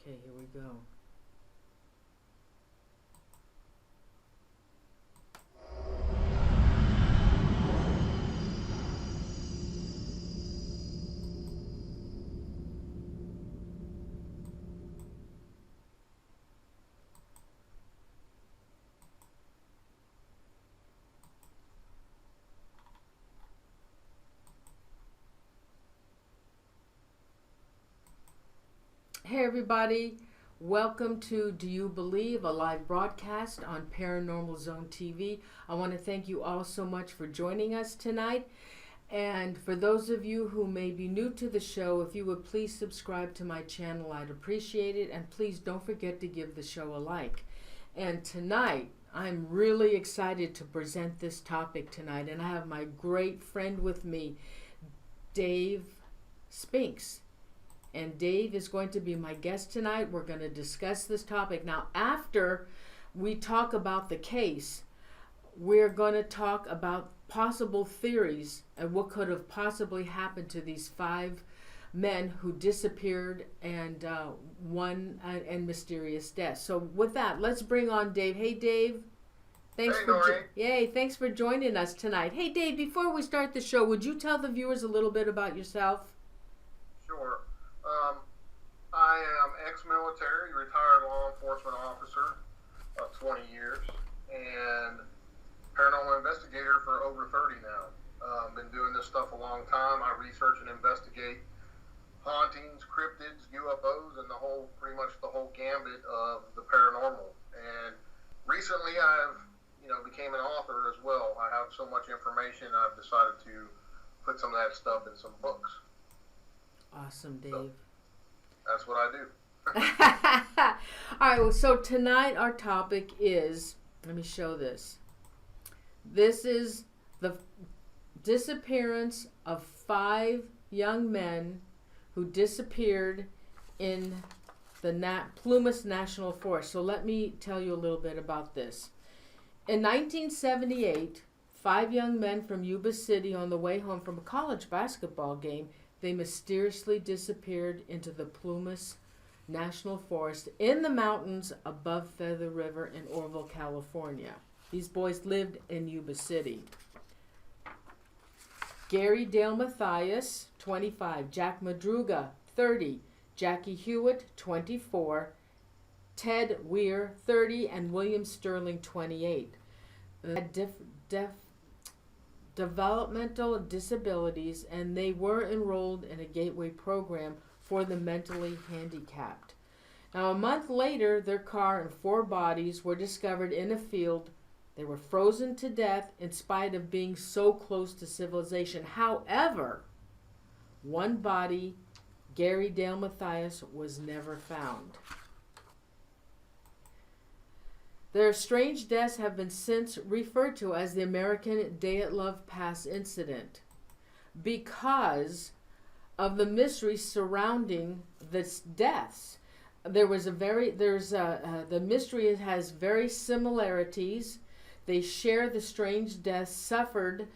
Okay, here we go. Hey everybody, welcome to Do You Believe, a live broadcast on ParanormalZoneTV. I want to thank you all so much for joining us tonight. And for those of you who may be new to the show, if you would please subscribe to my channel, I'd appreciate it. And please don't forget to give the show a like. And tonight, I'm really excited to present this topic tonight. And I have my great friend with me, Dave Spinks. And Dave is going to be my guest tonight. We're going to discuss this topic. Now, after we talk about the case, we're going to talk about possible theories and what could have possibly happened to these 5 men who disappeared and and mysterious deaths. So with that, let's bring on Dave. Hey, Dave. Thanks for joining us tonight. Hey, Dave, before we start the show, would you tell the viewers a little bit about yourself? Sure. I am ex-military, retired law enforcement officer of 20 years, and paranormal investigator for over 30 now. Been doing this stuff a long time. I research and investigate hauntings, cryptids, UFOs, and pretty much the whole gambit of the paranormal. And recently I've, became an author as well. I have so much information, I've decided to put some of that stuff in some books. Awesome, Dave. So, that's what I do. All right, well, so tonight our topic is, let me show this. This is the disappearance of 5 young men who disappeared in the Plumas National Forest. So let me tell you a little bit about this. In 1978, 5 young men from Yuba City on the way home from a college basketball game, they mysteriously disappeared into the Plumas National Forest in the mountains above Feather River in Oroville, California. These boys lived in Yuba City. Gary Dale Mathias, 25. Jack Madruga, 30. Jackie Huett, 24. Ted Weiher, 30. And William Sterling, 28. They had developmental disabilities, and they were enrolled in a gateway program for the mentally handicapped. Now, a month later, their car and 4 bodies were discovered in a field. They were frozen to death in spite of being so close to civilization. However, one body, Gary Dale Mathias, was never found. Their strange deaths have been since referred to as the American Dyatlov Pass incident because of the mystery surrounding the deaths. The mystery has very similarities. They share the strange deaths suffered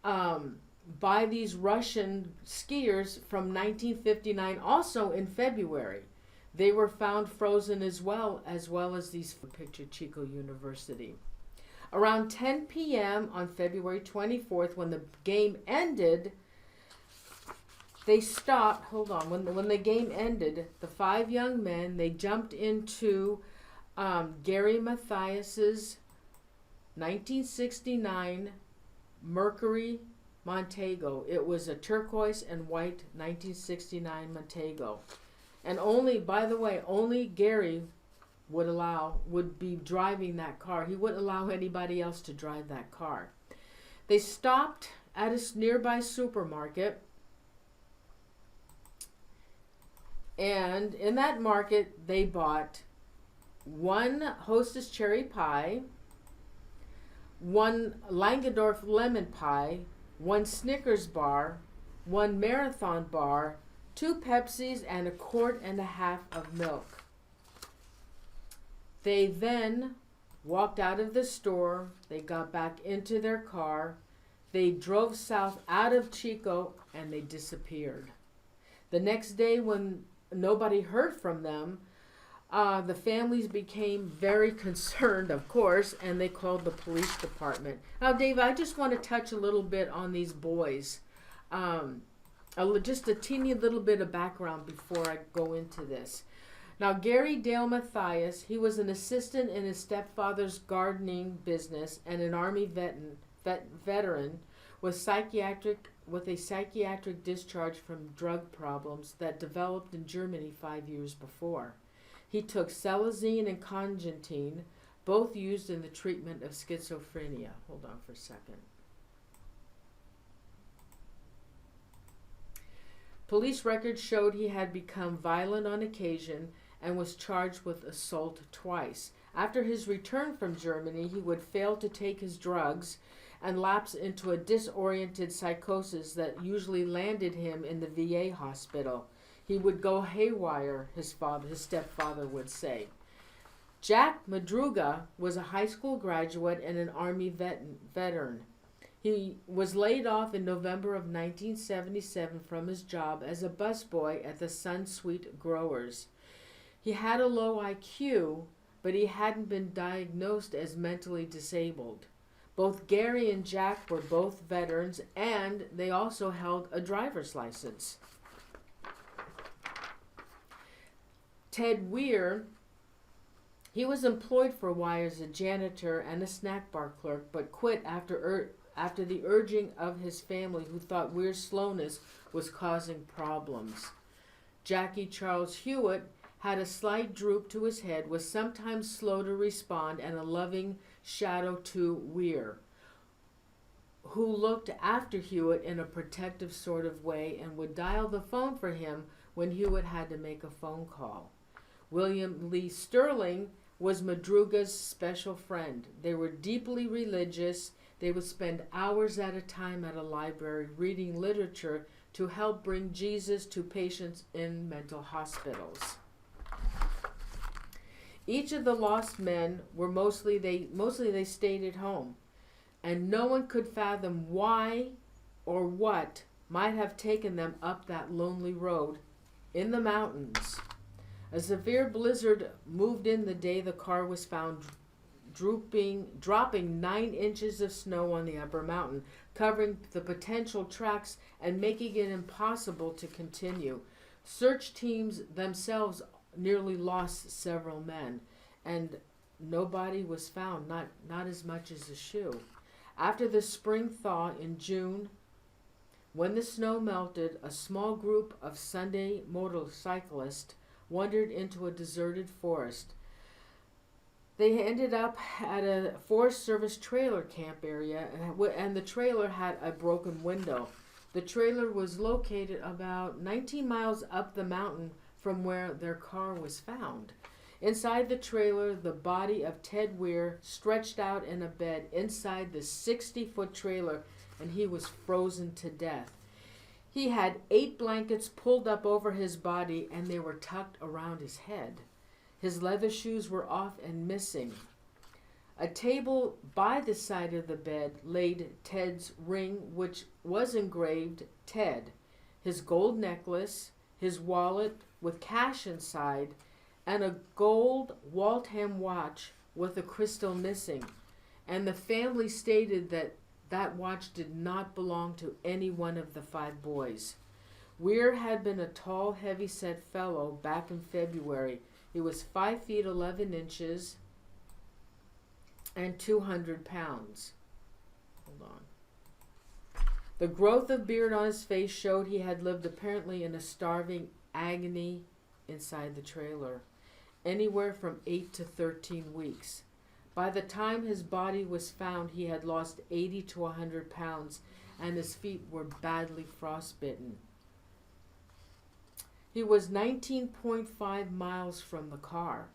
by these Russian skiers from 1959, also in February. They were found frozen as well as these picture Chico University. Around 10 p.m. on February 24th, when the game ended, they stopped. Hold on. When the game ended, the 5 young men, they jumped into Gary Mathias's 1969 Mercury Montego. It was a turquoise and white 1969 Montego. And only Gary would be driving that car. He wouldn't allow anybody else to drive that car. They stopped at a nearby supermarket, and in that market they bought 1 Hostess cherry pie, 1 Langendorf lemon pie, 1 Snickers bar, 1 Marathon bar, 2 Pepsis, and 1.5 quart of milk. They then walked out of the store. They got back into their car. They drove south out of Chico, and they disappeared. The next day, when nobody heard from them, The families became very concerned, of course, and they called the police department. Now, Dave, I just want to touch a little bit on these boys. Just a teeny little bit of background before I go into this. Now, Gary Dale Mathias, he was an assistant in his stepfather's gardening business and an Army veteran with a psychiatric discharge from drug problems that developed in Germany 5 years before. He took selazine and conjantine, both used in the treatment of schizophrenia. Hold on for a second. Police records showed he had become violent on occasion and was charged with assault twice. After his return from Germany, he would fail to take his drugs and lapse into a disoriented psychosis that usually landed him in the VA hospital. He would go haywire, his stepfather would say. Jack Madruga was a high school graduate and an Army veteran. He was laid off in November of 1977 from his job as a busboy at the Sunsweet Growers. He had a low IQ, but he hadn't been diagnosed as mentally disabled. Both Gary and Jack were both veterans, and they also held a driver's license. Ted Weiher, he was employed for a while as a janitor and a snack bar clerk, but quit after the urging of his family, who thought Weir's slowness was causing problems. Jackie Charles Huett had a slight droop to his head, was sometimes slow to respond, and a loving shadow to Weir, who looked after Huett in a protective sort of way and would dial the phone for him when Huett had to make a phone call. William Lee Sterling was Madruga's special friend. They were deeply religious. They would spend hours at a time at a library reading literature to help bring Jesus to patients in mental hospitals. Each of the lost men were mostly they stayed at home, and no one could fathom why or what might have taken them up that lonely road in the mountains. A severe blizzard moved in the day the car was found, dropping 9 inches of snow on the upper mountain, covering the potential tracks and making it impossible to continue. Search teams themselves nearly lost several men, and nobody was found, not as much as a shoe. After the spring thaw in June, when the snow melted, a small group of Sunday motorcyclists wandered into a deserted forest. They ended up at a Forest Service trailer camp area, and the trailer had a broken window. The trailer was located about 19 miles up the mountain from where their car was found. Inside the trailer, the body of Ted Weiher stretched out in a bed inside the 60-foot trailer, and he was frozen to death. He had 8 blankets pulled up over his body, and they were tucked around his head. His leather shoes were off and missing. A table by the side of the bed laid Ted's ring, which was engraved Ted, his gold necklace, his wallet with cash inside, and a gold Waltham watch with a crystal missing. And the family stated that that watch did not belong to any one of the 5 boys. Weir had been a tall, heavy-set fellow back in February. He was 5 feet 11 inches and 200 pounds. Hold on. The growth of beard on his face showed he had lived apparently in a starving agony inside the trailer, anywhere from 8 to 13 weeks. By the time his body was found, he had lost 80 to 100 pounds, and his feet were badly frostbitten. He was 19.5 miles from the car.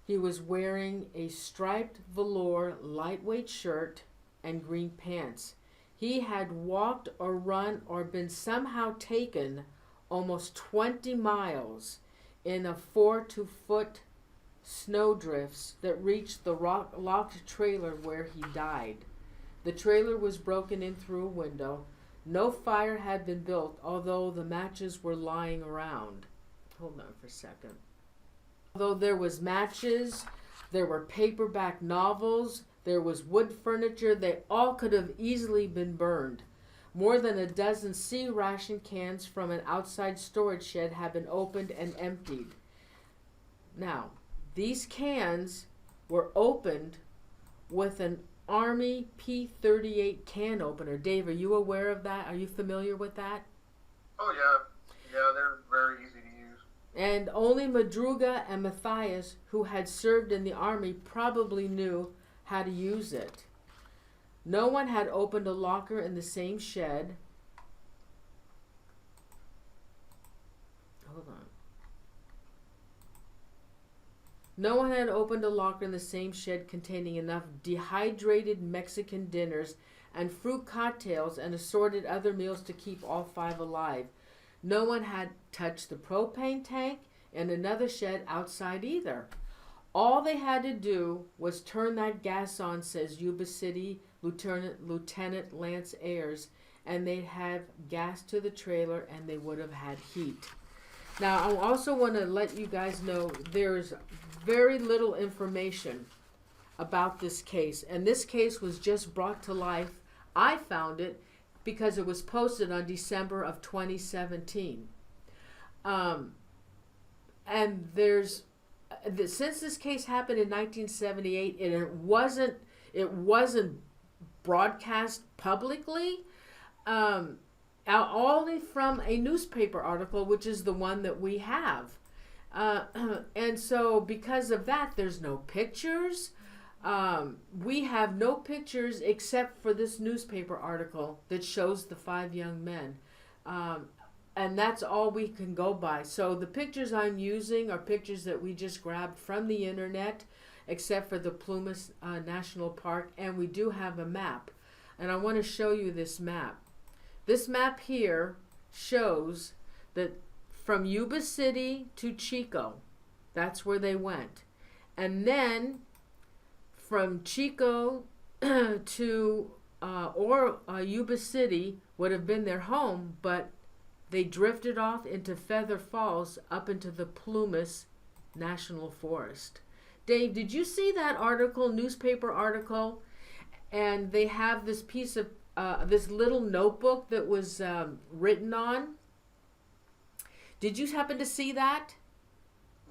He was wearing a striped velour lightweight shirt and green pants. He had walked or run or been somehow taken almost 20 miles in a 4-foot snowdrifts that reached the locked trailer where he died. The trailer was broken in through a window. No fire had been built, although the matches were lying around. Hold on for a second. Although there was matches, there were paperback novels, there was wood furniture, they all could have easily been burned. More than a dozen sea ration cans from an outside storage shed have been opened and emptied. Now, these cans were opened with an Army P-38 can opener. Dave, are you aware of that? Are you familiar with that? Oh, yeah. Yeah, they're very easy to use. And only Madruga and Mathias, who had served in the Army, probably knew how to use it. No one had opened a locker in the same shed. Hold on. No one had opened a locker in the same shed containing enough dehydrated Mexican dinners and fruit cocktails and assorted other meals to keep all 5 alive. No one had touched the propane tank in another shed outside either. All they had to do was turn that gas on, says Yuba City Lieutenant Lance Ayers, and they'd have gas to the trailer and they would have had heat. Now, I also want to let you guys know there's very little information about this case, and this case was just brought to life. I found it because it was posted on December of 2017. And since this case happened in 1978, and it wasn't broadcast publicly, only from a newspaper article, which is the one that we have. And so because of that, there's no pictures. We have no pictures except for this newspaper article that shows the 5 young men. And that's all we can go by. So the pictures I'm using are pictures that we just grabbed from the internet, except for the Plumas National Park. And we do have a map. And I want to show you this map. This map here shows that from Yuba City to Chico, that's where they went. And then from Chico to Yuba City would have been their home, but they drifted off into Feather Falls up into the Plumas National Forest. Dave, did you see that article, newspaper article? And they have this piece of this little notebook that was written on. Did you happen to see that?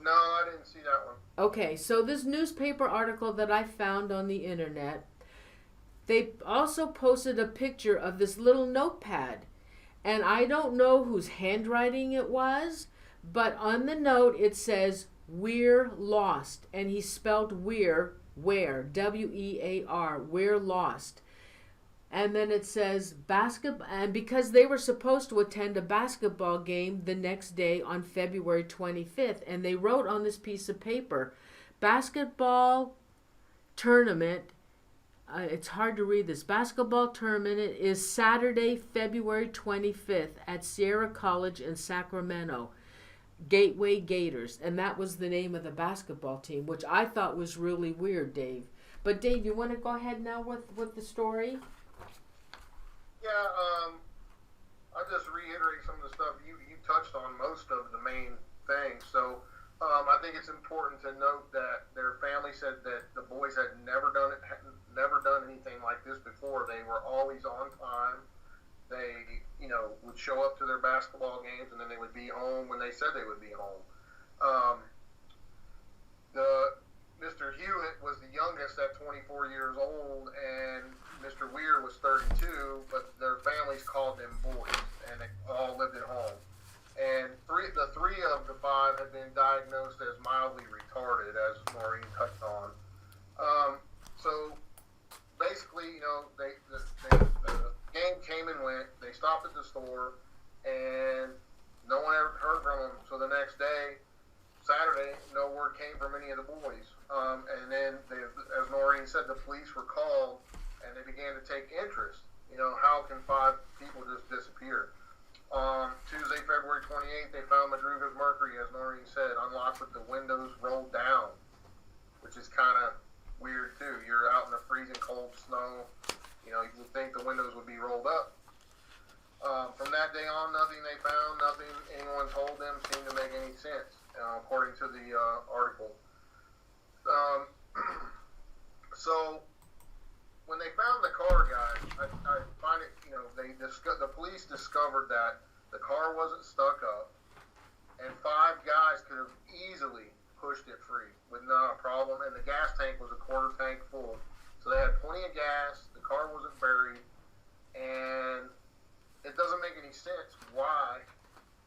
No, I didn't see that one. Okay, so this newspaper article that I found on the internet, they also posted a picture of this little notepad. And I don't know whose handwriting it was, but on the note it says, "We're lost." And he spelled "we're," where, W-E-A-R, "we're lost." And then it says basketball, and because they were supposed to attend a basketball game the next day on February 25th, and they wrote on this piece of paper, basketball tournament, it's hard to read this, basketball tournament is Saturday, February 25th at Sierra College in Sacramento, Gateway Gators, and that was the name of the basketball team, which I thought was really weird, Dave. But Dave, you want to go ahead now with the story? Yeah, I'll just reiterate some of the stuff you touched on, most of the main things. So I think it's important to note that their family said that the boys had never done anything like this before. They were always on time. They, would show up to their basketball games, and then they would be home when they said they would be home. Mr. Huett was the youngest at 24 years old, and Mr. Weiher was 32, but their families called them boys, and they all lived at home. And the three of the 5 had been diagnosed as mildly retarded, as Maureen touched on. So basically, the game came and went. They stopped at the store, and no one ever heard from them. So the next day, Saturday, no word came from any of the boys. And then, as Maureen said, the police were called, and they began to take interest. How can 5 people just disappear? Tuesday, February 28th, they found Madruga's Mercury, as Maureen said, unlocked with the windows rolled down, which is kind of weird, too. You're out in the freezing cold snow. You would think the windows would be rolled up. From that day on, nothing they found, nothing anyone told them seemed to make any sense. according to the article. Um, so when they found the car, guys, I find it, the police discovered that the car wasn't stuck up, and 5 guys could have easily pushed it free with not a problem, and the gas tank was a quarter tank full. So they had plenty of gas, the car wasn't buried, and it doesn't make any sense why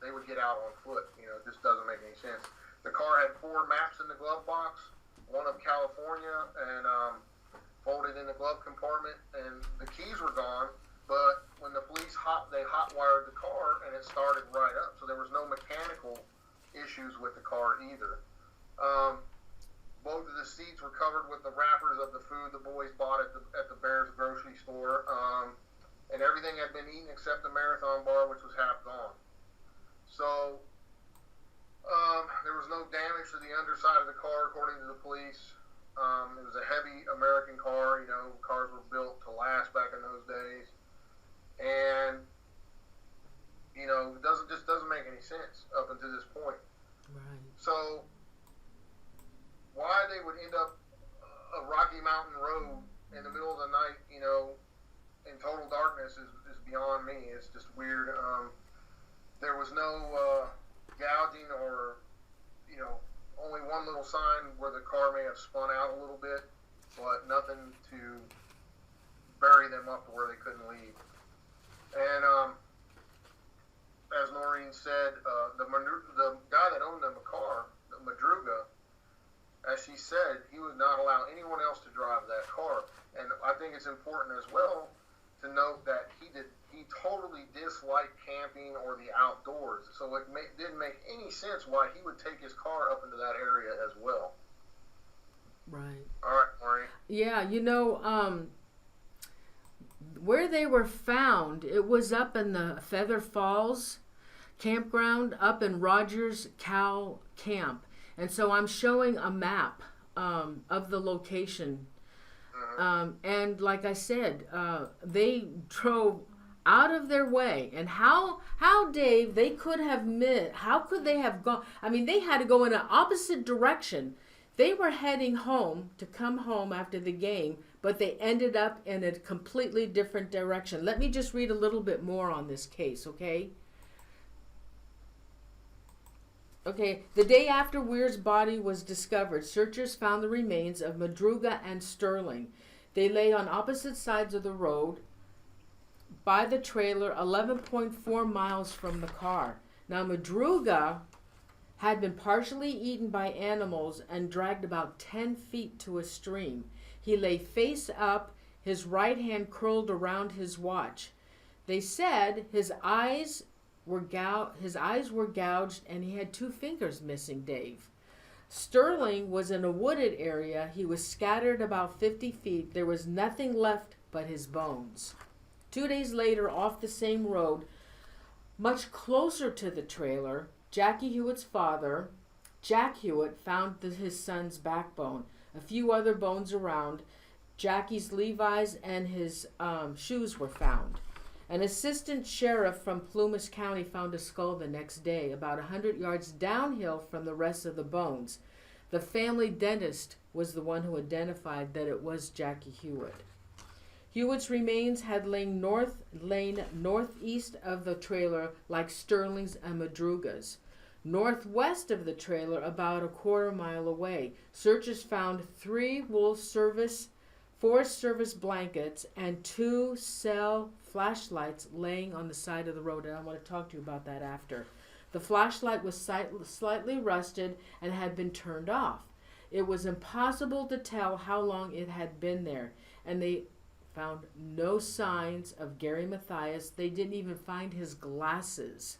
they would get out on foot. It just doesn't make any sense. The car had 4 maps in the glove box, one of California, and folded in the glove compartment, and the keys were gone, but when the police hot-wired the car, and it started right up, so there was no mechanical issues with the car either. Both of the seats were covered with the wrappers of the food the boys bought at the Bears grocery store, and everything had been eaten except the Marathon bar, which was half gone. So there was no damage to the underside of the car, according to the police. It was a heavy American car. Cars were built to last back in those days, and it just doesn't make any sense up until this point. Right. So why they would end up a Rocky Mountain road in the middle of the night, in total darkness is beyond me. It's just weird. There was no gouging or, only one little sign where the car may have spun out a little bit, but nothing to bury them up to where they couldn't leave. And as Noreen said, the guy that owned them a car, Madruga, as she said, he would not allow anyone else to drive that car. And I think it's important as well to note that he totally disliked camping or the outdoors. So it didn't make any sense why he would take his car up into that area as well. Right. All right, Maureen. Yeah, where they were found, it was up in the Feather Falls campground up in Rogers Cow Camp. And so I'm showing a map of the location. And like I said, they drove out of their way. And how Dave, they could have how could they have gone? I mean, they had to go in an opposite direction. They were heading home to come home after the game, but they ended up in a completely different direction. Let me just read a little bit more on this case, okay? Okay, the day after Weir's body was discovered, searchers found the remains of Madruga and Sterling. They lay on opposite sides of the road by the trailer 11.4 miles from the car. Now, Madruga had been partially eaten by animals and dragged about 10 feet to a stream. He lay face up, his right hand curled around his watch. They said his eyes were gouged and he had 2 fingers missing, Dave. Sterling was in a wooded area. He was scattered about 50 feet. There was nothing left but his bones. 2 days later, off the same road, much closer to the trailer, Jackie Huett's father, Jack Huett, found his son's backbone. A few other bones around. Jackie's Levi's and his shoes were found. An assistant sheriff from Plumas County found a skull the next day, about 100 yards downhill from the rest of the bones. The family dentist was the one who identified that it was Jackie Huett. Huett's remains had lain northeast of the trailer like Sterling's and Madruga's. Northwest of the trailer, about a quarter mile away, searchers found 3 Forest Service blankets and 2 cell flashlights laying on the side of the road. And I want to talk to you about that after. The flashlight was slightly rusted and had been turned off. It was impossible to tell how long it had been there, and they found no signs of Gary Mathias. They didn't even find his glasses.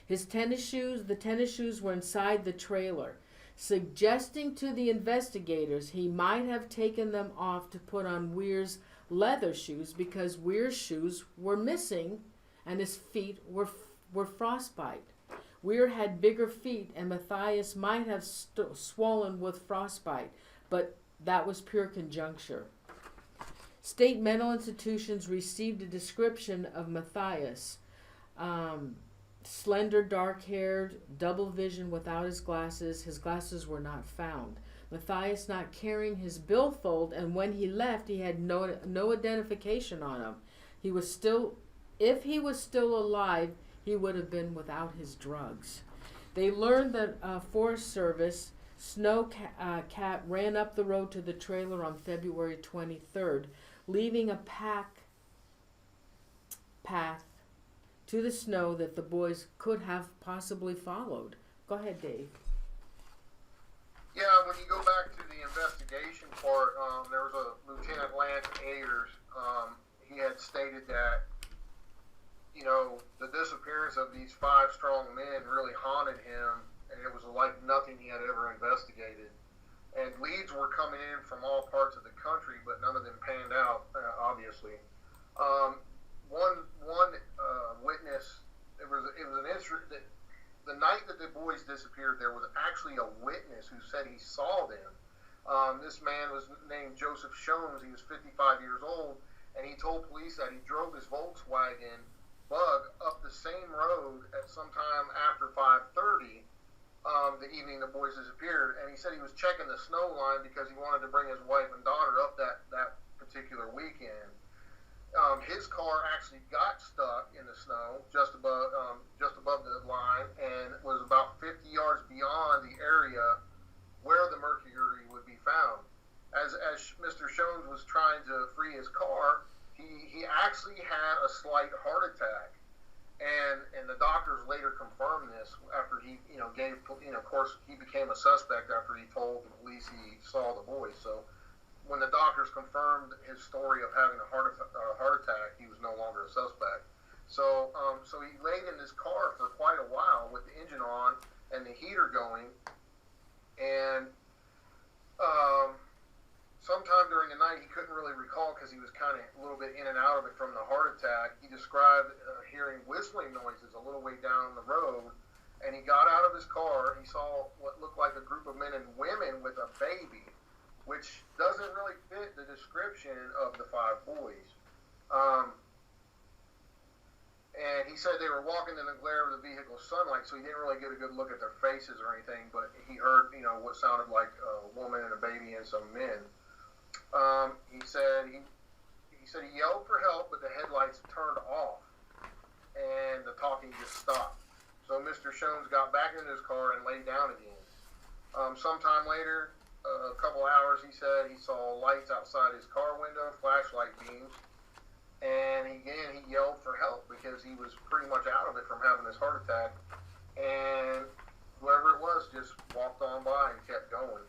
The tennis shoes were inside the trailer, suggesting to the investigators he might have taken them off to put on Weir's leather shoes because Weir's shoes were missing and his feet were frostbite. Weir had bigger feet and Mathias might have swollen with frostbite, but that was pure conjecture. State mental institutions received a description of Mathias. slender, dark-haired, double vision without his glasses. His glasses were not found. Mathias not carrying his billfold, and when he left, he had no identification on him. He was still, if he was still alive, he would have been without his drugs. They learned that Forest Service snow cat ran up the road to the trailer on February 23rd, leaving a path to the snow that the boys could have possibly followed. Go ahead, Dave. Yeah, when you go back to the investigation part, there was a Lieutenant Lance Ayers. He had stated that, you know, the disappearance of these 5 strong men really haunted him, and it was like nothing he had ever investigated. And leads were coming in from all parts of the country, but none of them panned out, obviously. One witness, it was an incident that the night that the boys disappeared, there was actually a witness who said he saw them. This man was named Joseph Shones. He was 55 years old, and he told police that he drove his Volkswagen Bug up the same road at sometime after 5:30 the evening the boys disappeared, and he said he was checking the snow line because he wanted to bring his wife and daughter up that particular weekend. His car actually got stuck in the snow just above the line, and was about 50 yards beyond the area where the mercury would be found. As Mr. Shones was trying to free his car, he actually had a slight heart attack, and the doctors later confirmed this after he of course he became a suspect after he told the police he saw the boys. So when the doctors confirmed his story of having a heart attack, he was no longer a suspect. So he laid in his car for quite a while with the engine on and the heater going, and sometime during the night, he couldn't really recall because he was kind of a little bit in and out of it from the heart attack. He described hearing whistling noises a little way down the road, and he got out of his car. He saw what looked like a group of men and women with a baby, which doesn't really fit the description of the 5 boys. And he said they were walking in the glare of the vehicle's sunlight, so he didn't really get a good look at their faces or anything, but he heard, what sounded like a woman and a baby and some men. He said he yelled for help, but the headlights turned off, and the talking just stopped. So Mr. Shones got back in his car and laid down again. Sometime later, a couple hours, he said he saw lights outside his car window, flashlight beams, and again he yelled for help because he was pretty much out of it from having this heart attack, and whoever it was just walked on by and kept going.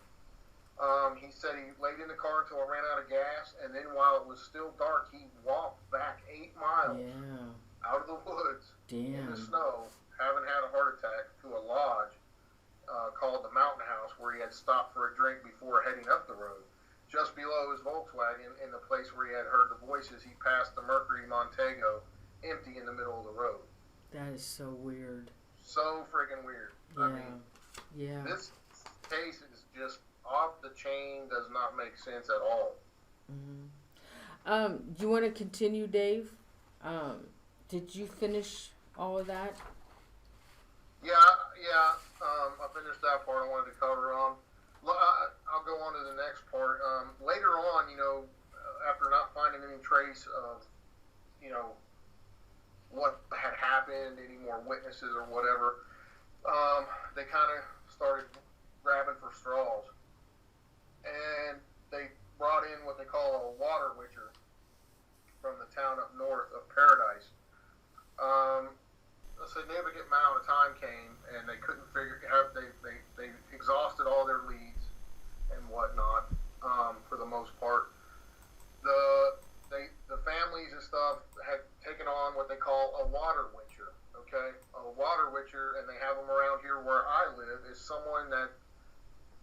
He said he laid in the car until it ran out of gas, and then while it was still dark, he walked back 8 miles out of the woods in the snow, having had a heart attack, to a lodge called the Mountain House, where he had stopped for a drink before heading up the road. Just below his Volkswagen, in the place where he had heard the voices, he passed the Mercury Montego, empty in the middle of the road. That is so weird. So friggin' weird. I mean, this case is just off the chain, does not make sense at all. Do you want to continue, Dave? Did you finish all of that? Yeah. I finished that part I wanted to cover. I'll go on to the next part. Later on, after not finding any trace of, what had happened, any more witnesses or whatever, they kind of started grabbing for straws. And they brought in what they call a water witcher from the town up north of Paradise. A significant amount of time came, and they couldn't figure out. They exhausted all their leads and whatnot. For the most part, the families and stuff had taken on what they call a water witcher. Okay, a water witcher, and they have them around here where I live, is someone that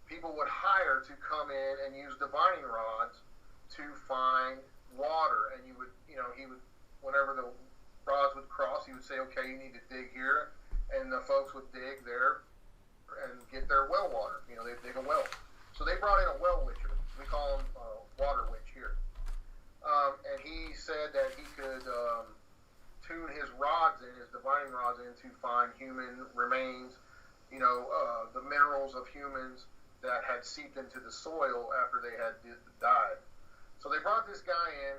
people would hire to come in and use divining rods to find water. And he would, whenever the rods would cross, he would say, okay, you need to dig here. And the folks would dig there and get their well water. They'd dig a well. So they brought in a well witcher. We call him water witch here. And he said that he could tune his rods in, his divining rods in, to find human remains, the minerals of humans that had seeped into the soil after they had died. So they brought this guy in,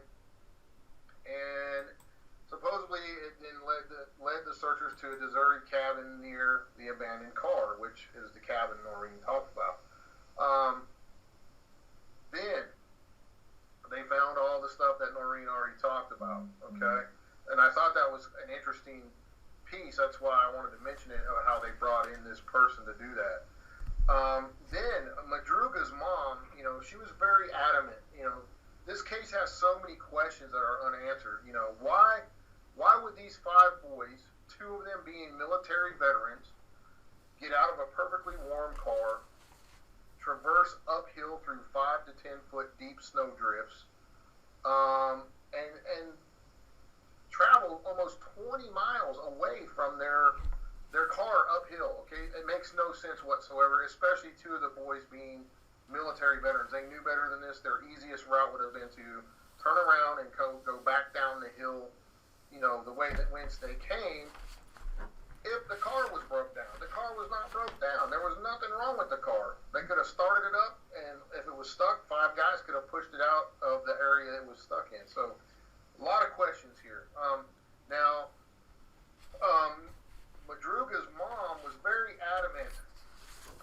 and supposedly it then led the searchers to a deserted cabin near the abandoned car, which is the cabin Noreen talked about. Then they found all the stuff that Noreen already talked about, okay? And I thought that was an interesting piece. That's why I wanted to mention it, how they brought in this person to do that. Then Madruga's mom, she was very adamant. This case has so many questions that are unanswered. Why would these 5 boys, 2 of them being military veterans, get out of a perfectly warm car, traverse uphill through 5 to 10 foot deep snow drifts, and travel almost 20 miles away from their car uphill? Okay, it makes no sense whatsoever, especially 2 of the boys being military veterans. They knew better than this. Their easiest route would have been to turn around and go back down the hill, the way that whence they came. If the car was broke down, the car was not broke down. There was nothing wrong with the car. They could have started it up, and if it was stuck, 5 guys could have pushed it out of the area it was stuck in. So, a lot of questions here. Madruga's mom was very adamant,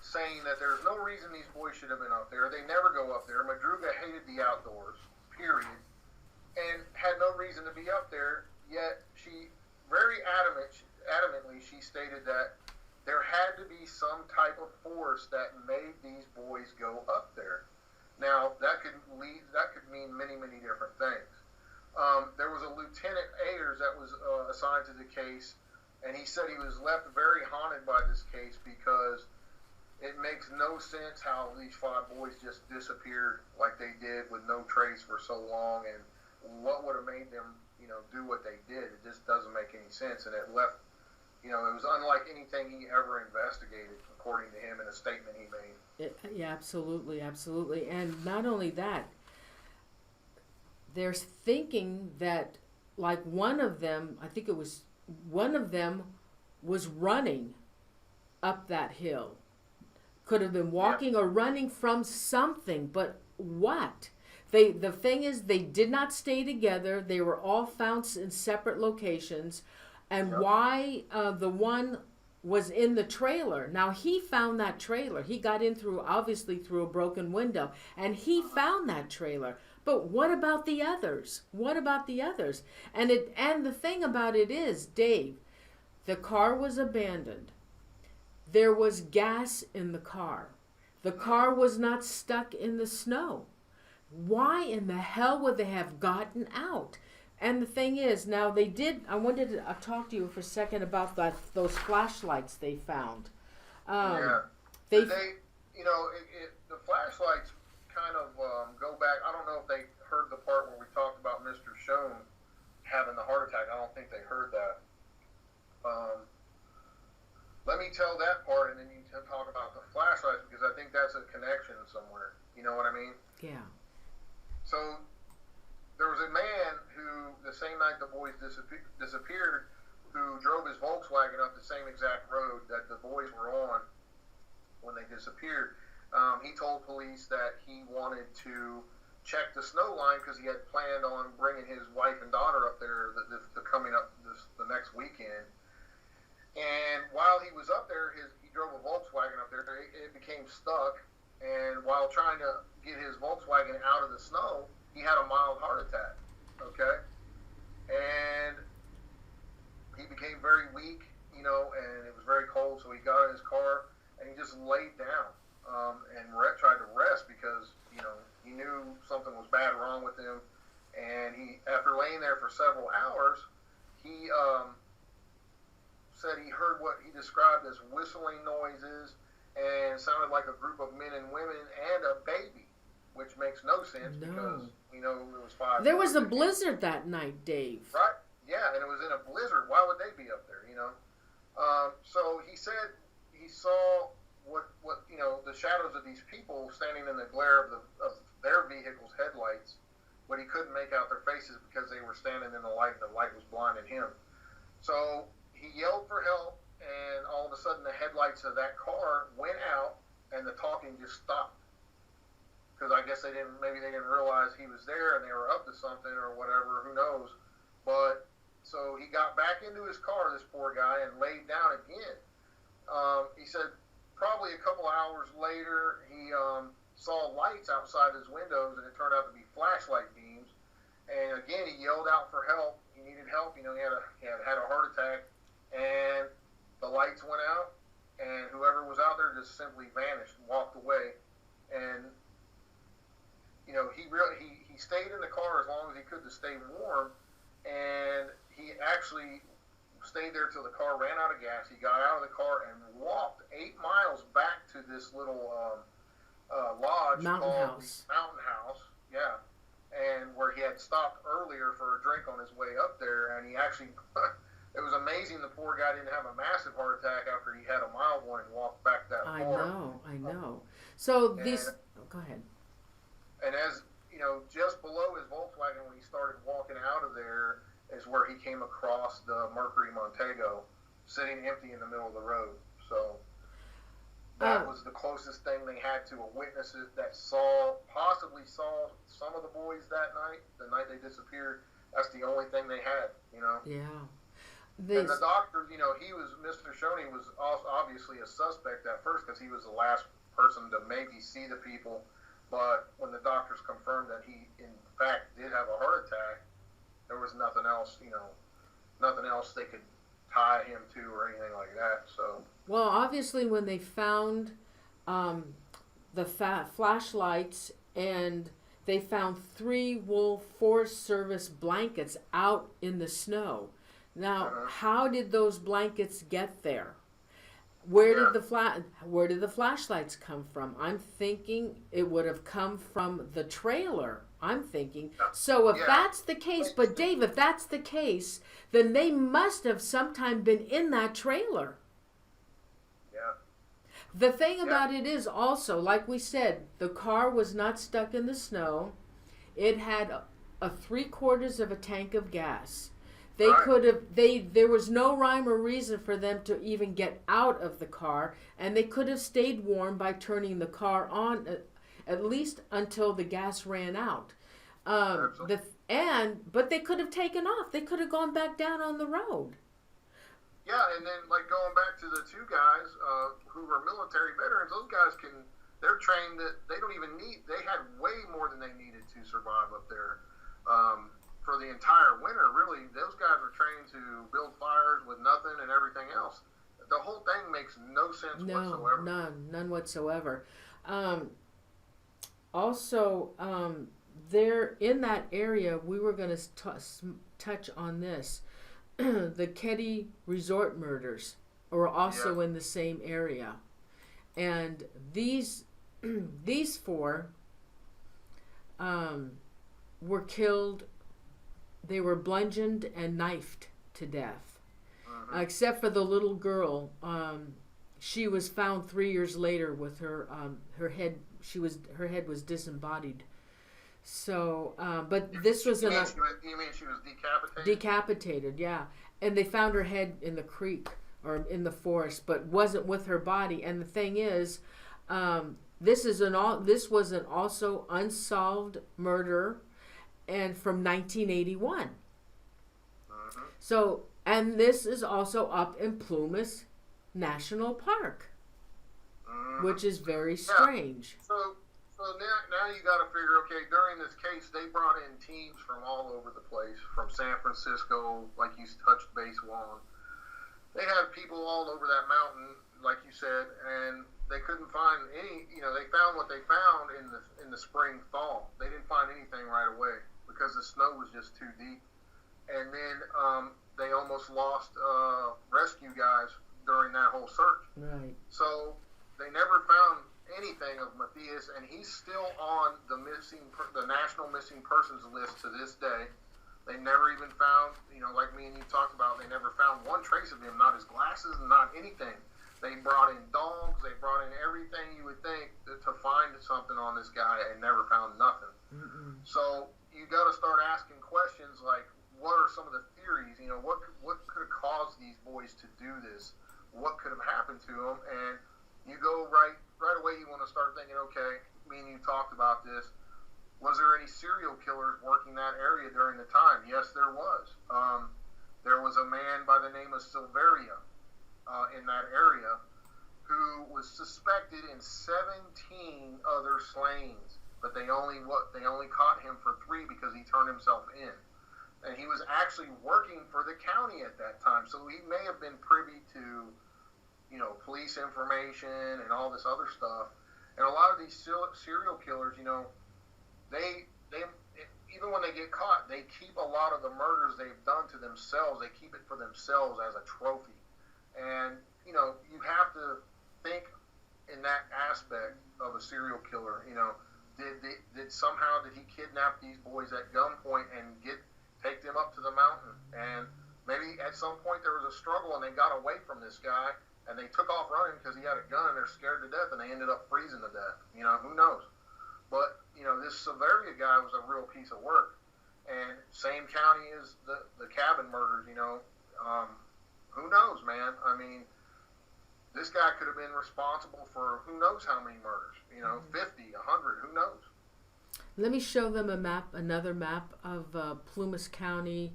saying that there's no reason these boys should have been up there. They never go up there. Madruga hated the outdoors, period, and had no reason to be up there. Yet she very adamantly she stated that there had to be some type of force that made these boys go up there. Now that could mean many, many different things. There was a Lieutenant Ayers that was assigned to the case, and he said he was left very haunted by this case because it makes no sense how these 5 boys just disappeared like they did with no trace for so long, and what would have made them, do what they did. It just doesn't make any sense, and it left, it was unlike anything he ever investigated, according to him in a statement he made. Yeah, absolutely, absolutely. And not only that, they're thinking that, like, one of them was running up that hill. Could have been walking or running from something, but what? The thing is, they did not stay together. They were all found in separate locations. And why the one was in the trailer. Now, he found that trailer. He got in obviously through a broken window, and he found that trailer. But what about the others? What about the others? And the thing about it is, Dave, the car was abandoned. There was gas in the car. The car was not stuck in the snow. Why in the hell would they have gotten out? And the thing is, now they did, I wanted to talk to you for a second about those flashlights they found. The flashlights kind of go back. I don't know if they heard the part where we talked about Mr. Schoen having the heart attack. I don't think they heard that. Let me tell that part, and then you can talk about the flashlights, because I think that's a connection somewhere. You know what I mean? Yeah. So there was a man who, the same night the boys disappeared, who drove his Volkswagen up the same exact road that the boys were on when they disappeared. He told police that he wanted to check the snow line because he had planned on bringing his wife and daughter up there coming up the next weekend. And while he was up there, he drove a Volkswagen up there. It became stuck, and while trying to get his Volkswagen out of the snow, he had a mild heart attack. Okay, and he became very weak, and it was very cold, so he got in his car and he just laid down and tried to rest because he knew something was bad wrong with him. And after laying there for several hours, he said he heard what he described as whistling noises, and sounded like a group of men and women and a baby, which makes no sense because it was 5. There was a blizzard that night, Dave. Right? Yeah, and it was in a blizzard. Why would they be up there? So he said he saw what the shadows of these people standing in the glare of their vehicle's headlights, but he couldn't make out their faces because they were standing in the light and the light was blinding him. So he yelled for help, and all of a sudden the headlights of that car went out, and the talking just stopped. Because I guess maybe they didn't realize he was there, and they were up to something or whatever. Who knows? But so he got back into his car, this poor guy, and laid down again. He said probably a couple hours later he saw lights outside his windows, and it turned out to be flashlight beams. And again, he yelled out for help. He needed help. He had a heart attack, and the lights went out, and whoever was out there just simply vanished and walked away. And he stayed in the car as long as he could to stay warm, and he actually stayed there till the car ran out of gas. He got out of the car and walked 8 miles back to this little lodge called Mountain House. Yeah. And where he had stopped earlier for a drink on his way up there, and he actually, it was amazing the poor guy didn't have a massive heart attack after he had a mild one and walked back that far. I know. So go ahead. And as, just below his Volkswagen when he started walking out of there is where he came across the Mercury Montego sitting empty in the middle of the road. So that was the closest thing they had to a witness that possibly saw some of the boys that night, the night they disappeared. That's the only thing they had, Yeah. And the doctor, Mr. Shoney was also obviously a suspect at first because he was the last person to maybe see the people. But when the doctors confirmed that he, in fact, did have a heart attack, there was nothing else, nothing else they could tie him to or anything like that. So. Well, obviously, when they found the flashlights and they found 3 Wolf Forest Service blankets out in the snow. Now, how did those blankets get there? Where did the flashlights come from? I'm thinking it would have come from the trailer. I'm thinking. So if that's the case, but Dave, if that's the case, then they must have sometime been in that trailer. Yeah. The thing about it is also, like we said, the car was not stuck in the snow. It had a 3/4 of a tank of gas. They could have, there was no rhyme or reason for them to even get out of the car, and they could have stayed warm by turning the car on at least until the gas ran out. But they could have taken off. They could have gone back down on the road. Yeah, and then like going back to the 2 guys who were military veterans, those guys they're trained that they don't even they had way more than they needed to survive up there. For the entire winter, really, those guys were trained to build fires with nothing and everything else. The whole thing makes no sense whatsoever. None whatsoever. Also, there in that area, we were going to touch on this. The Keddy Resort murders are also in the same area, and these 4 were killed. They were bludgeoned and knifed to death, except for the little girl. She was found 3 years later with her head. Her head was disembodied. So, but this was you mean she was decapitated? Decapitated, yeah. And they found her head in the creek or in the forest, but wasn't with her body. And the thing is, this was an also unsolved murder. And from 1981. So, and this is also up in Plumas National Park, which is very strange. So now you got to figure, okay, during this case, they brought in teams from all over the place, from San Francisco, like you touched base on. They had people all over that mountain, like you said, and they couldn't find any. They found what they found in the spring, fall. They didn't find anything right away, because the snow was just too deep. And then they almost lost rescue guys during that whole search. Right. So they never found anything of Mathias, and he's still on the National Missing Persons list to this day. They never even found, like me and you talked about, they never found one trace of him, not his glasses, not anything. They brought in dogs, they brought in everything you would think to find something on this guy, and never found nothing. So you got to start asking questions like, what are some of the theories? What could have caused thinking, okay, me and you talked about this. Was there any serial killers working that area during the time? Yes, there was. There was a man by the name of Silveria in that area who was suspected in 17 other slayings, but they only caught him for 3 because he turned himself in. And he was actually working for the county at that time, so he may have been privy to, you know, police information and all this other stuff. And a lot of these serial killers, you know, they even when they get caught, they keep a lot of the murders they've done to themselves. They keep it for themselves as a trophy. And, you know, you have to think in that aspect of a serial killer. You know, did he kidnap these boys at gunpoint and take them up to the mountain? And maybe at some point there was a struggle and they got away from this guy and they took off running because he had a gun and they're scared to death and they ended up freezing to death. You know, who knows? But, you know, this Severia guy was a real piece of work. And same county as the cabin murders, you know. Who knows, man? I mean, this guy could have been responsible for who knows how many murders, you know, 50, 100, who knows? Let me show them another map of Plumas County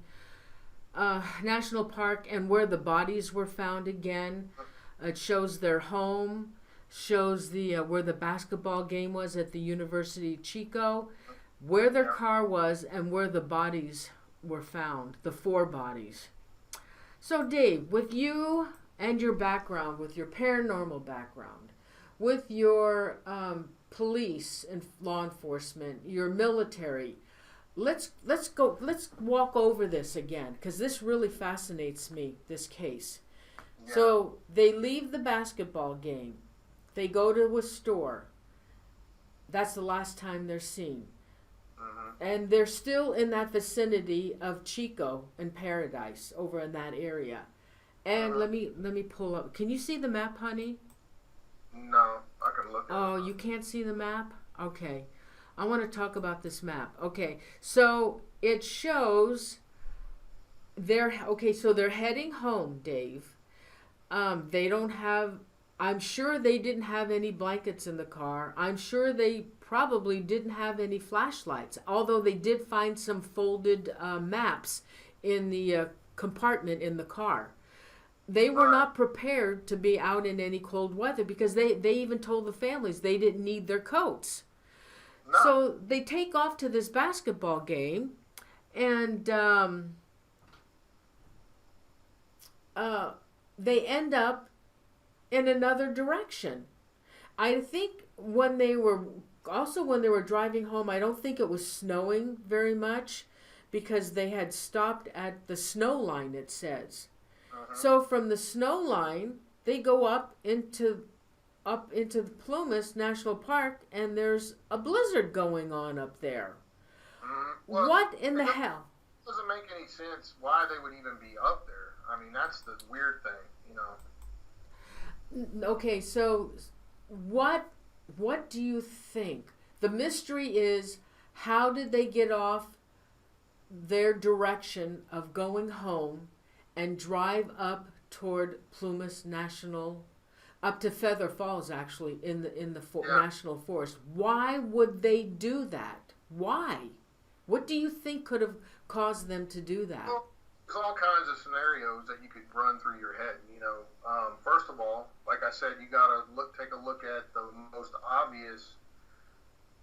National Park and where the bodies were found again. It shows their home, shows the where the basketball game was at the University of Chico, where their car was, and where the bodies were found, the 4 bodies. So Dave, with you and your background, with your paranormal background, with your police and law enforcement, your military, let's walk over this again, because this really fascinates me, this case. Yeah. So they leave the basketball game. They go to a store. That's the last time they're seen. And they're still in that vicinity of Chico and Paradise, over in that area. And let me pull up. Can you see the map, honey? No, I can look at it. Oh, you can't see the map? Okay. I want to talk about this map. Okay. So it shows they're heading home, Dave. They don't have, I'm sure they didn't have any blankets in the car. I'm sure they probably didn't have any flashlights, although they did find some folded maps in the compartment in the car. They were not prepared to be out in any cold weather because they even told the families they didn't need their coats. No. So they take off to this basketball game, and they end up in another direction. I think when they were driving home, I don't think it was snowing very much because they had stopped at the snow line, it says. So from the snow line, they go up into the Plumas National Park, and there's a blizzard going on up there. Well, what in the hell? It doesn't make any sense why they would even be up there. I mean, that's the weird thing, you know. Okay, so what do you think? The mystery is, how did they get off their direction of going home and drive up toward Plumas National, up to Feather Falls, actually, in the National Forest? Why would they do that? Why? What do you think could have caused them to do that? Well, there's all kinds of scenarios that you could run through your head. You know, first of all, like I said, you gotta take a look at the most obvious.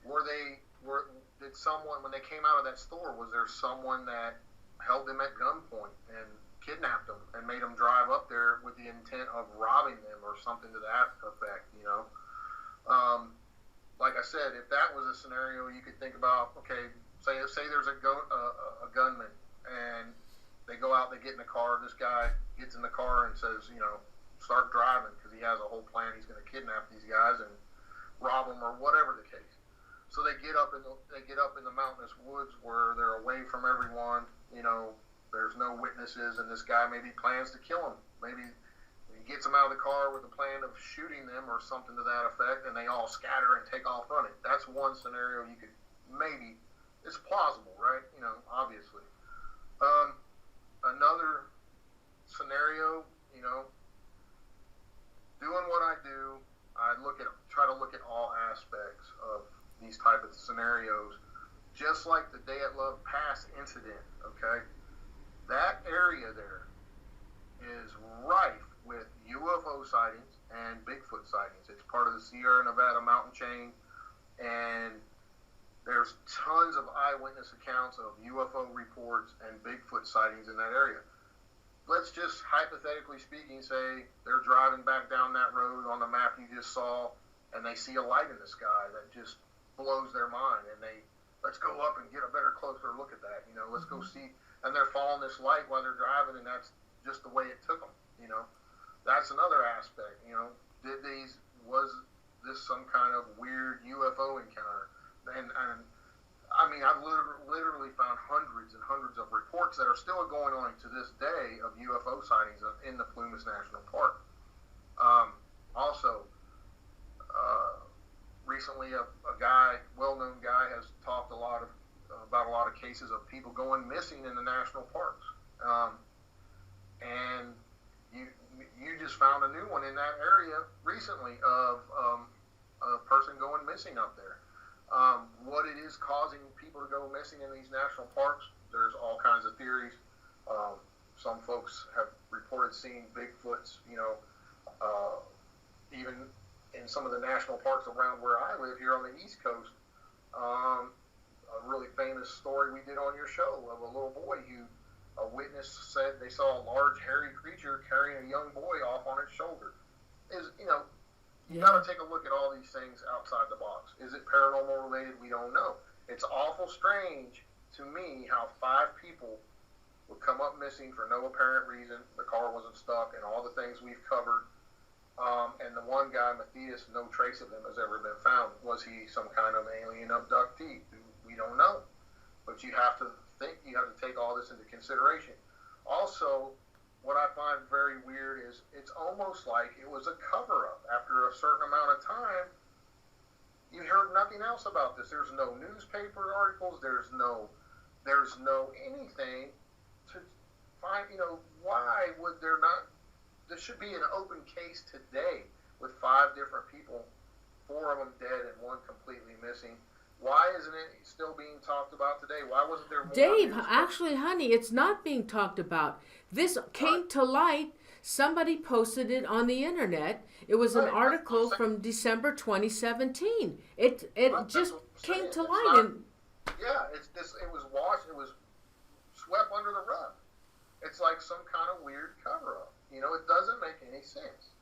Did someone, when they came out of that store, was there someone that held them at gunpoint and kidnapped them and made them drive up there with the intent of robbing them or something to that effect? You know, like I said, if that was a scenario, you could think about, okay, say there's a gunman and they go out, they get in the car. This guy gets in the car and says, you know, start driving, because he has a whole plan. He's going to kidnap these guys and rob them or whatever the case. So they get up in the mountainous woods where they're away from everyone. You know, there's no witnesses, and this guy maybe plans to kill them. Maybe he gets them out of the car with the plan of shooting them or something to that effect, and they all scatter and take off running. That's one scenario you could maybe. It's plausible, right? You know, obviously. Another scenario, you know, doing what I do, I try to look at all aspects of these type of scenarios, just like the Dyatlov Pass incident, okay? That area there is rife with UFO sightings and Bigfoot sightings. It's part of the Sierra Nevada mountain chain, and there's tons of eyewitness accounts of UFO reports and Bigfoot sightings in that area. Let's just hypothetically speaking say they're driving back down that road on the map you just saw, and they see a light in the sky that just blows their mind, and let's go up and get a better, closer look at that. Let's go see, and they're following this light while they're driving, and that's just the way it took them. That's another aspect. Was this some kind of weird UFO encounter? And I mean, I've literally found hundreds and hundreds of reports that are still going on to this day of UFO sightings in the Plumas National Park. Also, recently a well-known guy, has talked about a lot of cases of people going missing in the national parks. And you just found a new one in that area recently of a person going missing up there. What it is causing people to go missing in these national parks, there's all kinds of theories. Some folks have reported seeing Bigfoots, even in some of the national parks around where I live here on the East Coast. A really famous story we did on your show of a little boy who a witness said they saw a large hairy creature carrying a young boy off on its shoulder. You got to take a look at all these things outside the box. Is it paranormal related? We don't know. It's awful strange to me how 5 people would come up missing for no apparent reason. The car wasn't stuck, and all the things we've covered. And the one guy, Mathias, no trace of him has ever been found. Was he some kind of alien abductee? We don't know. But you have to take all this into consideration. Also, what I find very weird is it's almost like it was a cover-up. After a certain amount of time, you heard nothing else about this. There's no newspaper articles. There's no anything to find. Why would there not? There should be an open case today with 5 different people, 4 of them dead and 1 completely missing. Why isn't it still being talked about today? Why wasn't there more? Dave, actually, honey, it's not being talked about. This came to light. Somebody posted it on the internet. It was an article from December 2017. It just came to light. It was washed. It was swept under the rug. It's like some kind of weird cover-up. It doesn't make any sense.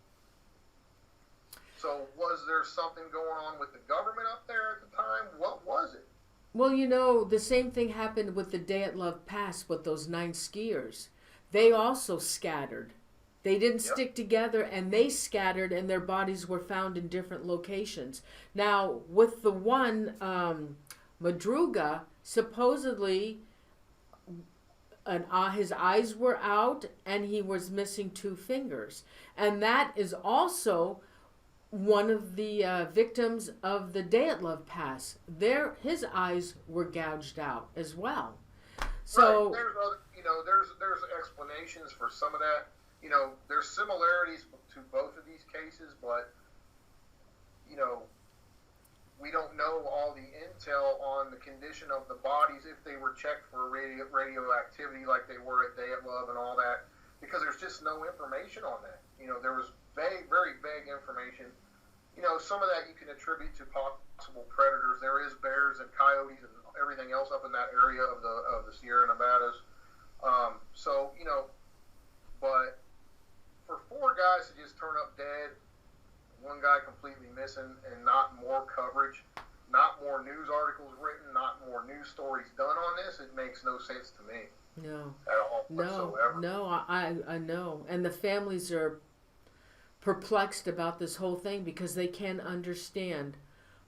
So was there something going on with the government up there at the time? What was it? Well, the same thing happened with the Dyatlov Pass with those 9 skiers. They also scattered. They didn't stick together, and they scattered, and their bodies were found in different locations. Now, with the one, Madruga, supposedly his eyes were out, and he was missing 2 fingers. And that is also one of the victims of the Dyatlov Pass. His eyes were gouged out as well. So there's explanations for some of that. There's similarities to both of these cases, but we don't know all the intel on the condition of the bodies, if they were checked for radioactivity like they were at Dyatlov and all that, because there's just no information on that. There was very vague information. Some of that you can attribute to possible predators. There is bears and coyotes and everything else up in that area of the Sierra Nevadas. But for 4 guys to just turn up dead, 1 guy completely missing, and not more coverage, not more news articles written, not more news stories done on this, it makes no sense to me. No. At all whatsoever. No, I know. And the families are perplexed about this whole thing because they can't understand